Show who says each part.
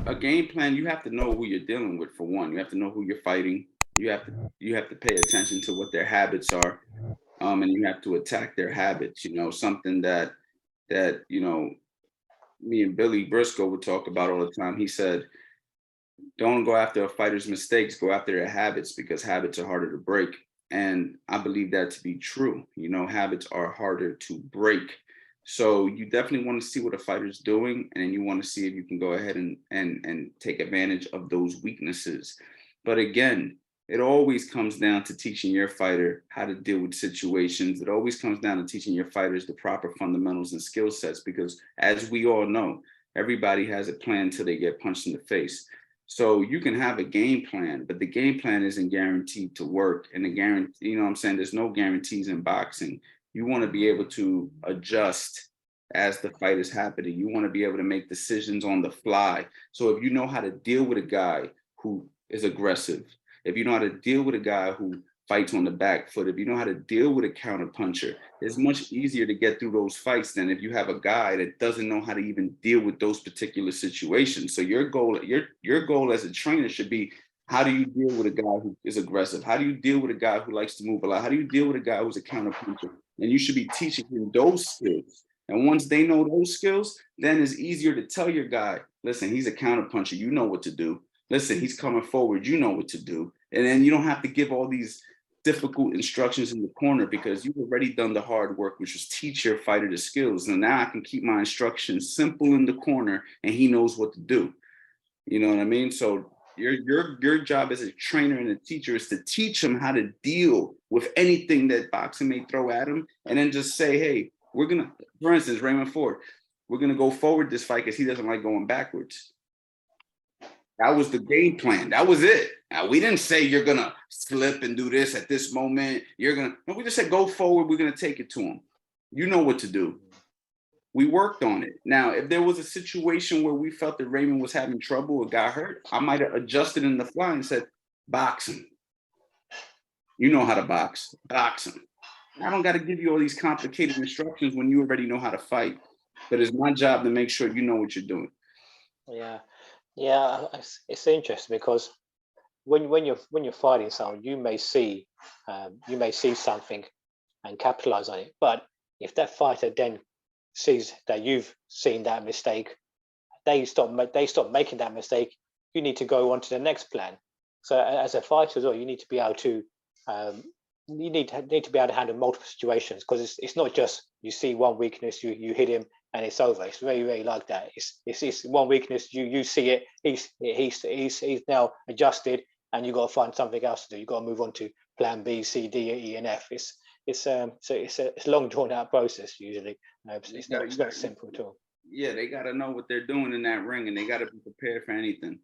Speaker 1: a game plan, you have to know who you're dealing with for one. You have to know who you're fighting. You have to pay attention to what their habits are, and you have to attack their habits. Something that me and Billy Briscoe would talk about all the time. He said, "Don't go after a fighter's mistakes. Go after their habits because habits are harder to break." And I believe that to be true. Habits are harder to break. So you definitely want to see what a fighter's doing, and then you want to see if you can go ahead and take advantage of those weaknesses. But again, it always comes down to teaching your fighter how to deal with situations. It always comes down to teaching your fighters the proper fundamentals and skill sets, because as we all know, everybody has a plan until they get punched in the face. So you can have a game plan, but the game plan isn't guaranteed to work. And the guarantee, what I'm saying, there's no guarantees in boxing. You want to be able to adjust as the fight is happening. You want to be able to make decisions on the fly. So if you know how to deal with a guy who is aggressive, if you know how to deal with a guy who fights on the back foot, if you know how to deal with a counter puncher, it's much easier to get through those fights than if you have a guy that doesn't know how to even deal with those particular situations. So your goal as a trainer should be, how do you deal with a guy who is aggressive? How do you deal with a guy who likes to move a lot? How do you deal with a guy who's a counter puncher? And you should be teaching him those skills. And once they know those skills, then it's easier to tell your guy, listen, he's a counter puncher. You know what to do. Listen, he's coming forward. You know what to do. And then you don't have to give all these difficult instructions in the corner, because you've already done the hard work, which was teach your fighter the skills. And now I can keep my instructions simple in the corner and he knows what to do. You know what I mean? So your job as a trainer and a teacher is to teach him how to deal with anything that boxing may throw at him, and then just say, hey, for instance, Raymond Ford, we're gonna go forward this fight because he doesn't like going backwards. That was the game plan. That was it. Now, we didn't say you're gonna slip and do this at this moment. No, we just said go forward. We're gonna take it to him. You know what to do. We worked on it. Now, if there was a situation where we felt that Raymond was having trouble or got hurt, I might have adjusted in the fly and said, boxing. You know how to box. Boxing. I don't got to give you all these complicated instructions when you already know how to fight. But it's my job to make sure you know what you're doing.
Speaker 2: Yeah, yeah, it's interesting because when you're fighting someone, you may see something and capitalize on it. But if that fighter then sees that you've seen that mistake, they stop making that mistake. You need to go on to the next plan. So as a fighter as well, you need to be able to need to be able to handle multiple situations, because it's not just you see one weakness, you hit him and it's over. It's very, very like that. It's one weakness, you see it, he's now adjusted, and you got to find something else to do. You got to move on to plan B, C, D, E, and F. It's a long drawn out process usually. It's not simple at all.
Speaker 1: Yeah, they got to know what they're doing in that ring, and they got to be prepared for anything.